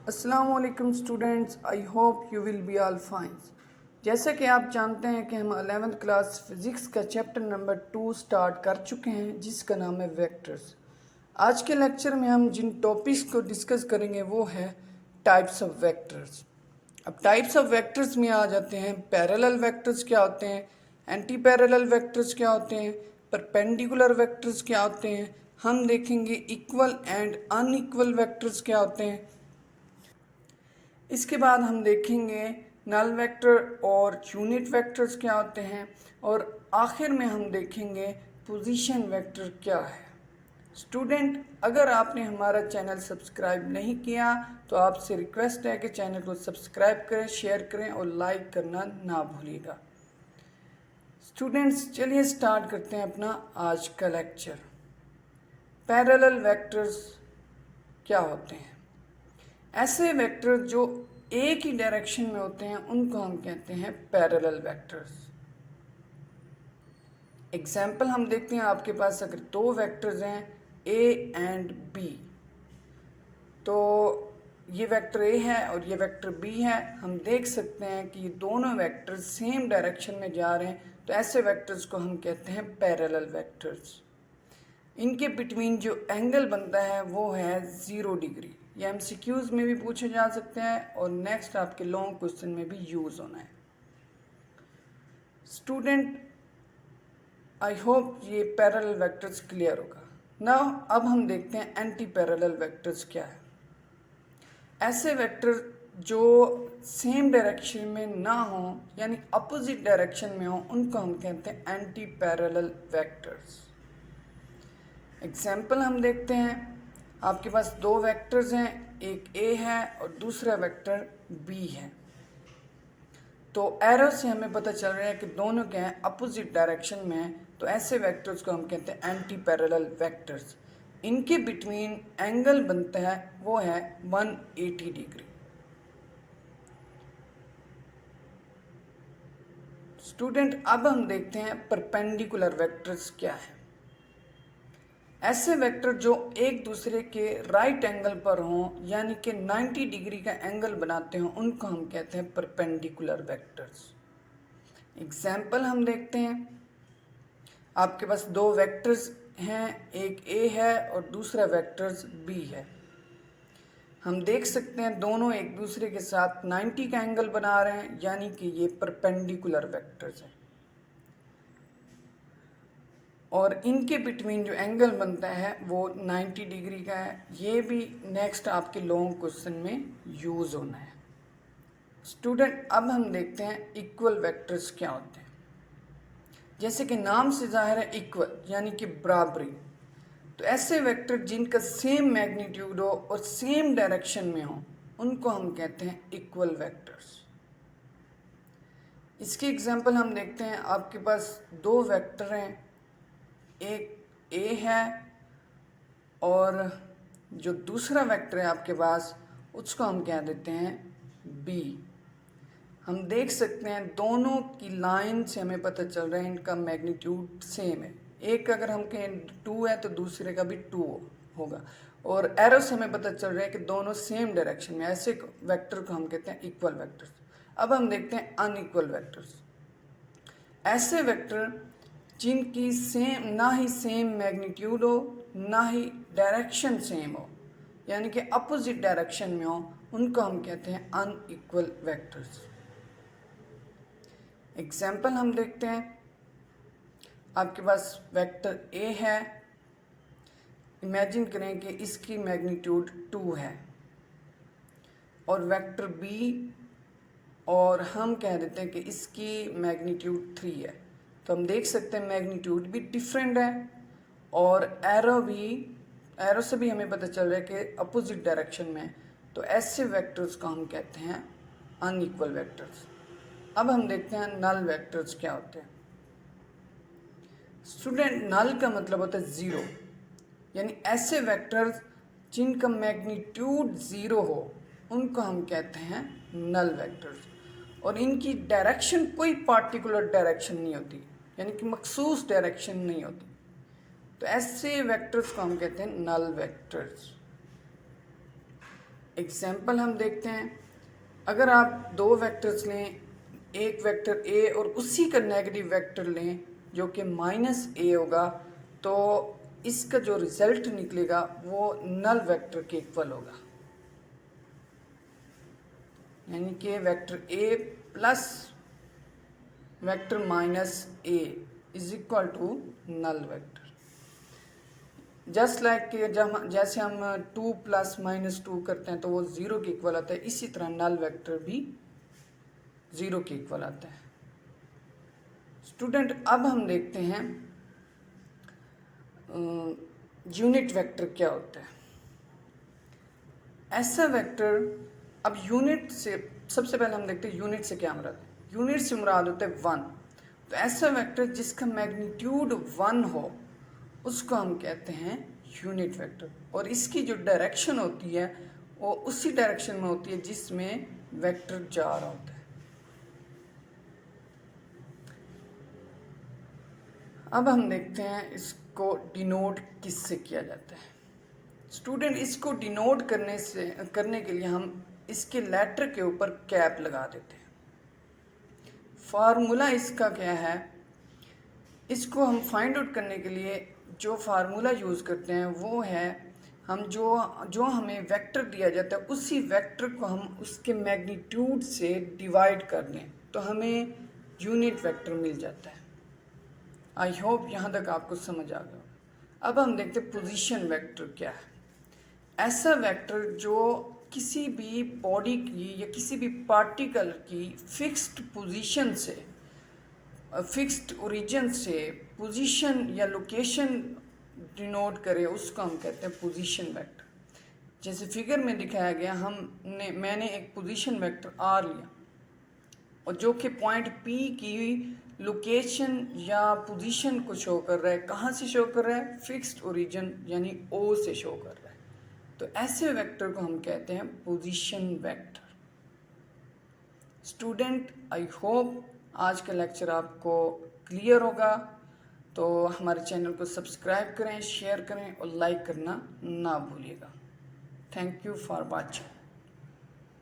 अस्सलामुअलैकुम students, I hope you will be all fine. जैसे कि आप जानते हैं कि हम 11th क्लास फिज़िक्स का चैप्टर नंबर 2 स्टार्ट कर चुके हैं, जिसका नाम है वेक्टर्स। आज के लेक्चर में हम जिन टॉपिक्स को डिस्कस करेंगे वो है टाइप्स ऑफ वेक्टर्स। अब टाइप्स ऑफ वेक्टर्स में आ जाते हैं। पैरेलल वेक्टर्स क्या होते हैं, एंटी पैरेलल वेक्टर्स क्या होते हैं, परपेंडिकुलर वेक्टर्स क्या होते हैं, हम देखेंगे इक्वल एंड अनइक्वल वेक्टर्स क्या होते हैं। इसके बाद हम देखेंगे नल वेक्टर और यूनिट वेक्टर्स क्या होते हैं, और आखिर में हम देखेंगे पोजीशन वेक्टर क्या है। स्टूडेंट, अगर आपने हमारा चैनल सब्सक्राइब नहीं किया तो आपसे रिक्वेस्ट है कि चैनल को सब्सक्राइब करें, शेयर करें और लाइक करना ना भूलिएगा। स्टूडेंट्स, चलिए स्टार्ट करते हैं अपना आज का लेक्चर। पैरेलल वेक्टर्स क्या होते हैं? ऐसे वेक्टर जो एक ही डायरेक्शन में होते हैं उनको हम कहते हैं पैरेलल वेक्टर्स। एग्जाम्पल हम देखते हैं, आपके पास अगर दो वेक्टर्स हैं ए एंड बी, तो ये वेक्टर ए है और ये वेक्टर बी है। हम देख सकते हैं कि ये दोनों वेक्टर सेम डायरेक्शन में जा रहे हैं, तो ऐसे वेक्टर्स को हम कहते हैं पैरेलल वेक्टर्स। इनके बिटवीन जो एंगल बनता है वो है 0 डिग्री। ये एमसीक्यूज में भी पूछे जा सकते हैं और नेक्स्ट आपके लॉन्ग क्वेश्चन में भी यूज होना है। स्टूडेंट, आई होप ये पैरेलल वेक्टर्स क्लियर होगा। नाउ अब हम देखते हैं एंटी पैरेलल वेक्टर्स क्या है। ऐसे वेक्टर जो सेम डायरेक्शन में ना हो, यानी अपोजिट डायरेक्शन में हो, उनको हम कहते हैं एंटी पैरेलल वेक्टर्स। एग्जाम्पल हम देखते हैं, आपके पास दो वेक्टर्स हैं, एक ए है और दूसरा वेक्टर बी है। तो एरो से हमें पता चल रहा है कि दोनों क्या हैं, अपोजिट डायरेक्शन में हैं, तो ऐसे वेक्टर्स को हम कहते हैं एंटी पैरेलल वेक्टर्स। इनके बिटवीन एंगल बनता है वो है 180 डिग्री। स्टूडेंट, अब हम देखते हैं परपेंडिकुलर वेक्टर्स क्या है। ऐसे वेक्टर जो एक दूसरे के राइट एंगल पर हों, यानी कि 90 डिग्री का एंगल बनाते हों, उनको हम कहते हैं परपेंडिकुलर वेक्टर्स। एग्जाम्पल हम देखते हैं, आपके पास दो वेक्टर्स हैं, एक ए है और दूसरा वेक्टर्स बी है। हम देख सकते हैं दोनों एक दूसरे के साथ 90 का एंगल बना रहे हैं, यानी कि ये परपेंडिकुलर वेक्टर्स हैं। और इनके बिटवीन जो एंगल बनता है वो 90 डिग्री का है। ये भी नेक्स्ट आपके लॉन्ग क्वेश्चन में यूज़ होना है। स्टूडेंट, अब हम देखते हैं इक्वल वेक्टर्स क्या होते हैं। जैसे कि नाम से जाहिर है इक्वल, यानी कि बराबरी। तो ऐसे वेक्टर जिनका सेम मैग्नीट्यूड हो और सेम डायरेक्शन में हो, उनको हम कहते हैं इक्वल वेक्टर्स। इसकी एग्जांपल हम देखते हैं, आपके पास दो वेक्टर हैं, एक ए है और जो दूसरा वेक्टर है आपके पास, उसको हम कह देते हैं बी। हम देख सकते हैं दोनों की लाइन से हमें पता चल रहा है इनका मैग्नीट्यूड सेम है। एक अगर हम कहें 2 है तो दूसरे का भी 2 होगा, और एरो से हमें पता चल रहा है कि दोनों सेम डायरेक्शन में। ऐसे वेक्टर को हम कहते हैं इक्वल वेक्टर्स। अब हम देखते हैं अनइक्वल वेक्टर्स। ऐसे वेक्टर जिनकी ना ही सेम मैग्नीट्यूड हो, ना ही डायरेक्शन सेम हो, यानी कि अपोजिट डायरेक्शन में हो, उनको हम कहते हैं अनइक्वल वेक्टर्स। एग्जाम्पल हम देखते हैं, आपके पास वेक्टर ए है, इमेजिन करें कि इसकी मैग्नीट्यूड 2 है, और वेक्टर बी, और हम कह देते हैं कि इसकी मैग्नीट्यूड 3 है। तो हम देख सकते हैं मैग्नीट्यूड भी डिफरेंट है, और एरो से भी हमें पता चल रहा है कि अपोजिट डायरेक्शन में है। तो ऐसे वेक्टर्स को हम कहते हैं अनइक्वल वेक्टर्स। अब हम देखते हैं नल वेक्टर्स क्या होते हैं। स्टूडेंट, नल का मतलब होता है ज़ीरो, यानी ऐसे वेक्टर्स जिनका मैग्नीट्यूड 0 हो, उनको हम कहते हैं नल वेक्टर्स। और इनकी डायरेक्शन कोई पार्टिकुलर डायरेक्शन नहीं होती, यानी कि मखसूस डायरेक्शन नहीं होती। तो ऐसे वेक्टर्स को हम कहते हैं नल वेक्टर्स। एग्जाम्पल हम देखते हैं। अगर आप दो वेक्टर्स लें, एक वेक्टर ए और उसी का नेगेटिव वेक्टर लें जो कि -a होगा, तो इसका जो रिजल्ट निकलेगा वो नल वेक्टर के इक्वल होगा, यानी कि vector a plus vector -a is equal to null vector. Just like कि जैसे हम 2 + -2 करते हैं तो वो 0 के इक्वल आता है, इसी तरह नल वेक्टर भी 0 के इक्वल आता है। स्टूडेंट, अब हम देखते हैं यूनिट वेक्टर क्या होता है। ऐसा वेक्टर, अब यूनिट से सबसे पहले हम देखते हैं यूनिट से क्या मुराद है। यूनिट से मुराद होता है 1। तो ऐसा वेक्टर जिसका मैग्नीट्यूड 1 हो उसको हम कहते हैं यूनिट वेक्टर, और इसकी जो डायरेक्शन होती है वो उसी डायरेक्शन में होती है जिसमें वेक्टर जा रहा होता है। अब हम देखते हैं इसको डिनोट किससे किया जाता है। स्टूडेंट, इसको डिनोट करने के लिए हम इसके लेटर के ऊपर कैप लगा देते हैं। फार्मूला इसका क्या है, इसको हम फाइंड आउट करने के लिए जो फार्मूला यूज़ करते हैं वो है, हम जो हमें वेक्टर दिया जाता है उसी वेक्टर को हम उसके मैग्नीट्यूड से डिवाइड कर दें तो हमें यूनिट वेक्टर मिल जाता है। आई होप यहाँ तक आपको समझ आ गया। अब हम देखते हैं पोजीशन वेक्टर क्या है। ऐसा वेक्टर जो किसी भी बॉडी की या किसी भी पार्टिकल की फिक्स्ड पोजीशन से, फिक्स्ड ओरिजिन से पोजीशन या लोकेशन डिनोट करे, उसको हम कहते हैं पोजीशन वेक्टर। जैसे फिगर में दिखाया गया, मैंने एक पोजीशन वेक्टर R लिया और जो कि पॉइंट P की लोकेशन या पोजीशन को शो कर रहा है। कहाँ से शो कर रहा है? फिक्स्ड ओरिजिन यानी O से शो कर रहा है। तो ऐसे वेक्टर को हम कहते हैं position vector. Student, I hope आज का लेक्चर आपको क्लियर होगा। तो हमारे चैनल को सब्सक्राइब करें, शेयर करें और लाइक करना ना भूलिएगा। Thank you for watching.